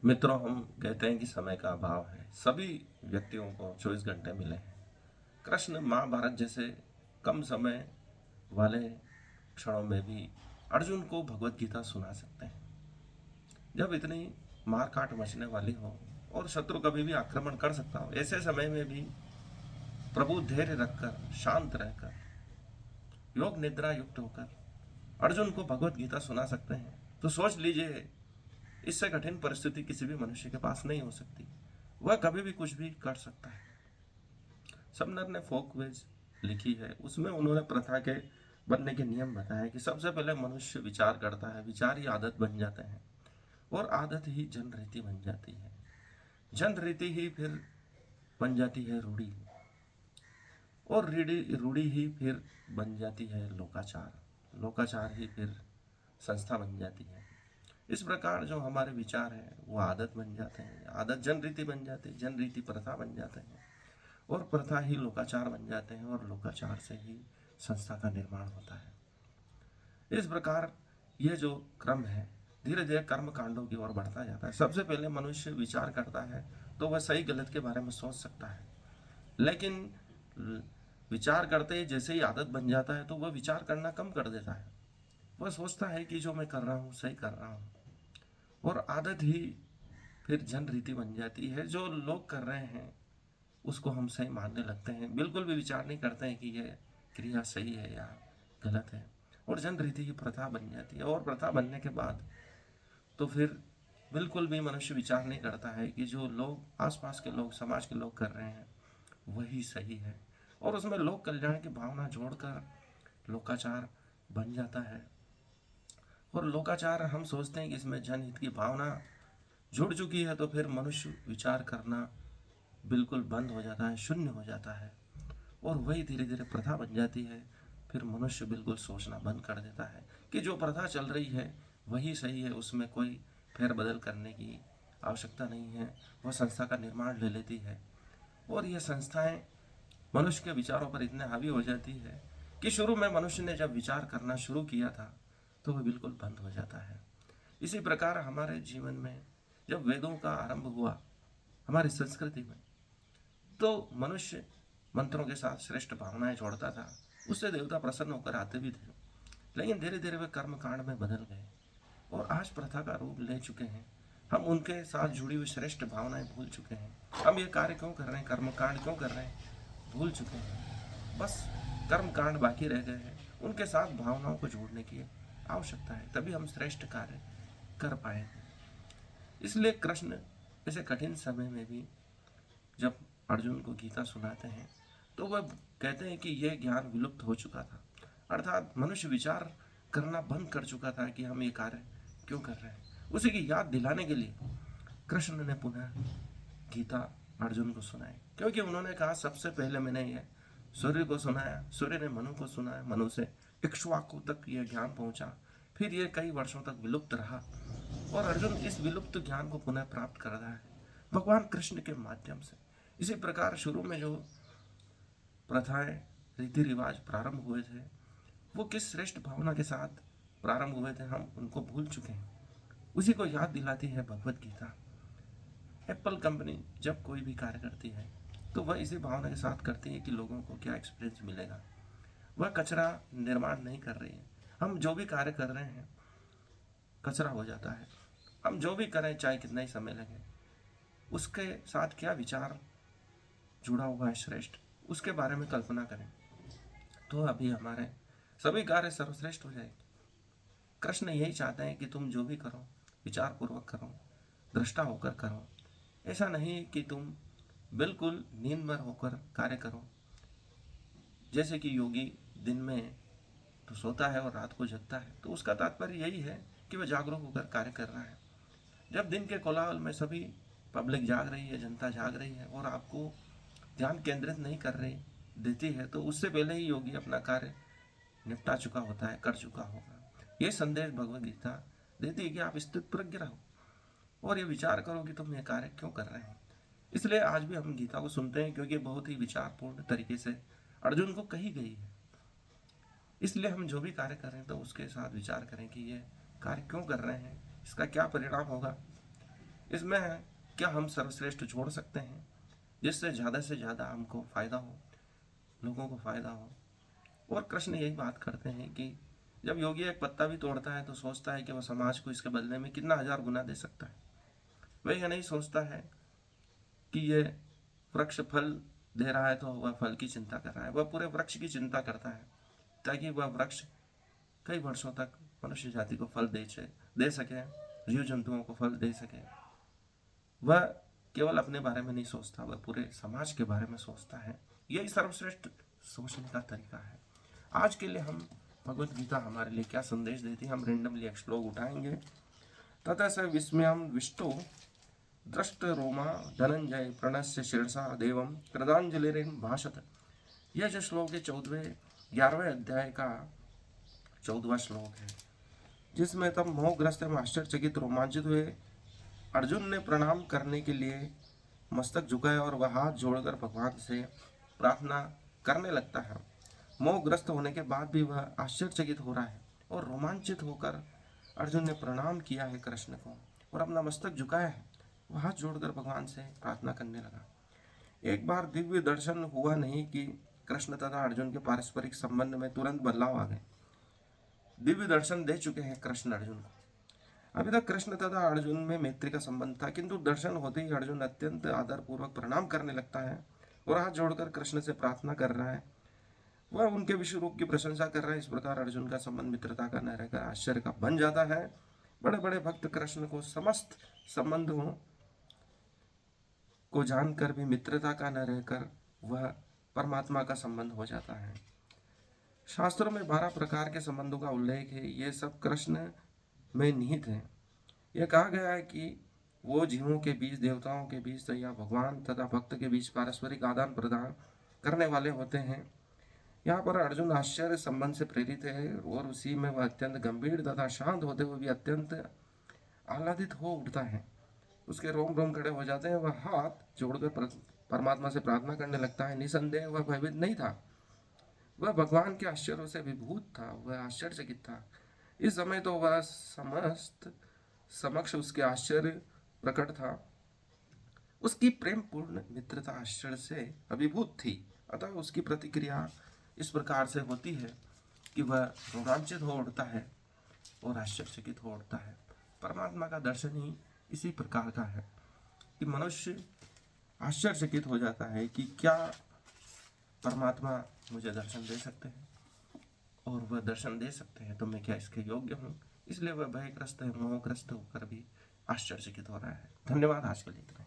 मित्रों, हम कहते हैं कि समय का अभाव है। सभी व्यक्तियों को 24 घंटे मिले हैं। कृष्ण महाभारत जैसे कम समय वाले क्षणों में भी अर्जुन को भगवत गीता सुना सकते हैं। जब इतनी मार काट मचने वाली हो और शत्रु कभी भी आक्रमण कर सकता हो, ऐसे समय में भी प्रभु धैर्य रखकर, शांत रहकर, योग निद्रा युक्त होकर अर्जुन को भगवत गीता सुना सकते हैं। तो सोच लीजिए, इससे कठिन परिस्थिति किसी भी मनुष्य के पास नहीं हो सकती। वह कभी भी कुछ भी कर सकता है। समनर ने फोकवेज लिखी है, उसमें उन्होंने प्रथा के बनने के नियम बताए कि सबसे पहले मनुष्य विचार करता है, विचार ही आदत बन जाते हैं और आदत ही जन रीति बन जाती है। जन रीति ही फिर बन जाती है रूढ़ी और रूढ़ी ही फिर बन जाती है लोकाचार, लोकाचार ही फिर संस्था बन जाती है। इस प्रकार जो हमारे विचार हैं वो आदत बन जाते हैं, आदत जन रीति बन जाती है, जन रीति प्रथा बन जाते हैं और प्रथा ही लोकाचार बन जाते हैं और लोकाचार से ही संस्था का निर्माण होता है। इस प्रकार यह जो क्रम है धीरे धीरे कर्म कांडों की ओर बढ़ता जाता है। सबसे पहले मनुष्य विचार करता है तो वह सही गलत के बारे में सोच सकता है, लेकिन विचार करते ही जैसे ही आदत बन जाता है तो वह विचार करना कम कर देता है। वह सोचता है कि जो मैं कर रहा हूँ सही कर रहा हूँ और आदत ही फिर जन रीति बन जाती है। जो लोग कर रहे हैं उसको हम सही मानने लगते हैं, बिल्कुल भी विचार नहीं करते हैं कि यह क्रिया सही है या गलत है और जन रीति की प्रथा बन जाती है। और प्रथा बनने के बाद तो फिर बिल्कुल भी मनुष्य विचार नहीं करता है कि जो लोग आसपास के लोग, समाज के लोग कर रहे हैं वही सही है और उसमें लोक कल्याण की भावना जोड़कर लोकाचार बन जाता है। और लोकाचार हम सोचते हैं कि इसमें जनहित की भावना जुड़ चुकी है तो फिर मनुष्य विचार करना बिल्कुल बंद हो जाता है, शून्य हो जाता है और वही धीरे धीरे प्रथा बन जाती है। फिर मनुष्य बिल्कुल सोचना बंद कर देता है कि जो प्रथा चल रही है वही सही है, उसमें कोई फेरबदल करने की आवश्यकता नहीं है। वह संस्था का निर्माण ले लेती है और ये संस्थाएं मनुष्य के विचारों पर इतने हावी हो जाती है कि शुरू में मनुष्य ने जब विचार करना शुरू किया था तो वह बिल्कुल बंद हो जाता है। इसी प्रकार हमारे जीवन में जब वेदों का आरंभ हुआ हमारी संस्कृति में, तो मनुष्य मंत्रों के साथ श्रेष्ठ भावनाएं जोड़ता था, उससे देवता प्रसन्न होकर आते भी थे। लेकिन धीरे धीरे वे कर्म कांड में बदल गए और आज प्रथा का रूप ले चुके हैं। हम उनके साथ जुड़ी हुई श्रेष्ठ भावनाएं भूल चुके हैं। हम ये कार्य क्यों कर रहे हैं, कर्म कांड क्यों कर रहे हैं, भूल चुके हैं। बस कर्म कांड बाकी रह गए हैं, उनके साथ भावनाओं को जोड़ने की आवश्यकता है, तभी हम श्रेष्ठ कार्य कर पाएंगे। इसलिए कृष्ण ऐसे कठिन समय में भी जब अर्जुन को गीता सुनाते हैं तो वह कहते हैं कि यह ज्ञान विलुप्त हो चुका था, अर्थात मनुष्य विचार करना बंद कर चुका था कि हम ये कार्य क्यों कर रहे हैं। उसी की याद दिलाने के लिए कृष्ण ने पुनः गीता अर्जुन को सुनाई, क्योंकि उन्होंने कहा सबसे पहले मैंने यह सूर्य को सुनाया, सूर्य ने मनु को सुनाया, मनु से इक्ष्वाकु तक यह ज्ञान पहुंचा, फिर यह कई वर्षों तक विलुप्त रहा और अर्जुन इस विलुप्त ज्ञान को पुनः प्राप्त कर रहा है भगवान कृष्ण के माध्यम से। इसी प्रकार शुरू में जो प्रथाएं, रीति रिवाज प्रारंभ हुए थे वो किस श्रेष्ठ भावना के साथ प्रारंभ हुए थे हम उनको भूल चुके हैं। उसी को याद दिलाती है भगवत गीता। एप्पल कंपनी जब कोई भी कार्य करती है तो वह इसी भावना के साथ करती है कि लोगों को क्या एक्सपीरियंस मिलेगा। वह कचरा निर्माण नहीं कर रही है। हम जो भी कार्य कर रहे हैं कचरा हो जाता है। हम जो भी करें चाहे कितना ही समय लगे, उसके साथ क्या विचार जुड़ा हुआ है श्रेष्ठ, उसके बारे में कल्पना करें तो अभी हमारे सभी कार्य सर्वश्रेष्ठ हो जाएंगे। कृष्ण यही चाहते हैं कि तुम जो भी करो विचार पूर्वक करो, दृष्टा होकर करो। ऐसा नहीं कि तुम बिल्कुल नींदभर होकर कार्य करो। जैसे कि योगी दिन में तो सोता है और रात को जगता है, तो उसका तात्पर्य यही है कि वह जागरूक होकर कार्य कर रहा है। जब दिन के कोलाहल में सभी पब्लिक जाग रही है, जनता जाग रही है और आपको ध्यान केंद्रित नहीं कर रही देती है, तो उससे पहले ही योगी अपना कार्य निपटा चुका होता है, कर चुका होगा। ये संदेश भगवद गीता देती है कि आप स्थित प्रज्ञ रहो और ये विचार करो कि तुम ये कार्य क्यों कर रहे हैं। इसलिए आज भी हम गीता को सुनते हैं क्योंकि बहुत ही विचारपूर्ण तरीके से अर्जुन को कही गई है। इसलिए हम जो भी कार्य कर रहे हैं तो उसके साथ विचार करें कि ये कार्य क्यों कर रहे हैं, इसका क्या परिणाम होगा। इसमें क्या हम सर्वश्रेष्ठ जोड़ सकते हैं जिससे ज़्यादा से ज़्यादा हमको फ़ायदा हो, लोगों को फ़ायदा हो। और कृष्ण यही बात करते हैं कि जब योगी एक पत्ता भी तोड़ता है तो सोचता है कि वह समाज को इसके बदले में कितना हजार गुना दे सकता है। वह यह नहीं सोचता है कि ये वृक्ष फल दे रहा है तो वह फल की चिंता कर रहा है, वह पूरे वृक्ष की चिंता करता है ताकि वह वृक्ष कई वर्षों तक मनुष्य जाति को फल दे सके, जीव जंतुओं को फल दे सके। वह केवल अपने बारे में नहीं सोचता, वह पूरे समाज के बारे में सोचता है। यही सर्वश्रेष्ठ सोचने का तरीका है। आज के लिए हम भगवत गीता हमारे लिए क्या संदेश देती है, हम रेंडमली एक श्लोक उठाएंगे। ततः स विस्मयं विष्टो दृष्ट रोमा धनंजय प्रणस्य शीर्षा देवम कृदांजलिरेन भाषत। यह जो श्लोक है 11वें अध्याय का 14वां श्लोक है, जिसमें तब मोहग्रस्त एवं आश्चर्यचकित रोमांचित हुए अर्जुन ने प्रणाम करने के लिए मस्तक झुकाया और वह हाथ जोड़कर भगवान से प्रार्थना करने लगता है। मोहग्रस्त होने के बाद भी वह आश्चर्यचकित हो रहा है और रोमांचित होकर अर्जुन ने प्रणाम किया है कृष्ण को और अपना मस्तक झुकाया है, वह हाथ जोड़कर भगवान से प्रार्थना करने लगा। एक बार दिव्य दर्शन हुआ नहीं कि कृष्ण तथा अर्जुन के पारस्परिक संबंध में तुरंत बदलाव आ गए। दिव्य दर्शन दे चुके हैं कृष्ण अर्जुन को। अभी तक कृष्ण तथा अर्जुन में मैत्री का संबंध था, किंतु दर्शन होते ही अर्जुन अत्यंत आदरपूर्वक प्रणाम करने लगता है और हाथ जोड़कर कृष्ण से प्रार्थना कर रहा है। वह उनके विश्व रूप की प्रशंसा कर रहा है। इस प्रकार अर्जुन का संबंध मित्रता का न रहकर आश्चर्य का बन जाता है। बड़े बड़े भक्त कृष्ण को समस्त संबंधों को जानकर भी मित्रता का न रहकर वह परमात्मा का संबंध हो जाता है। शास्त्रों में 12 प्रकार के संबंधों का उल्लेख है, ये सब कृष्ण में निहित है। यह कहा गया है कि वो जीवों के बीच, देवताओं के बीच या भगवान तथा भक्त के बीच पारस्परिक आदान प्रदान करने वाले होते हैं। यहाँ पर अर्जुन आश्चर्य संबंध से प्रेरित है और उसी में वह अत्यंत गंभीर तथा शांत होते हुए भी अत्यंत आह्लादित हो उठता है। उसके रोम रोम खड़े हो जाते हैं। वह हाथ जोड़कर परमात्मा से प्रार्थना करने लगता है। निसंदेह वह भयभीत नहीं था, वह भगवान के आश्चर्यों से विभूत था, वह आश्चर्यचकित था। इस समय तो वह समस्त समक्ष उसके आश्चर्य प्रकट था। उसकी प्रेम पूर्ण मित्रता आश्चर्य से अभिभूत थी, अतः उसकी प्रतिक्रिया इस प्रकार से होती है कि वह रोमांचित हो उठता है और आश्चर्यचकित हो उठता है। परमात्मा का दर्शन ही इसी प्रकार का है कि मनुष्य आश्चर्यचकित हो जाता है कि क्या परमात्मा मुझे दर्शन दे सकते हैं, और वह दर्शन दे सकते हैं तो मैं क्या इसके योग्य हूँ। इसलिए वह भयग्रस्त है, मोहग्रस्त होकर भी आश्चर्यचकित हो रहा है। धन्यवाद, आज के लिए इतना ही।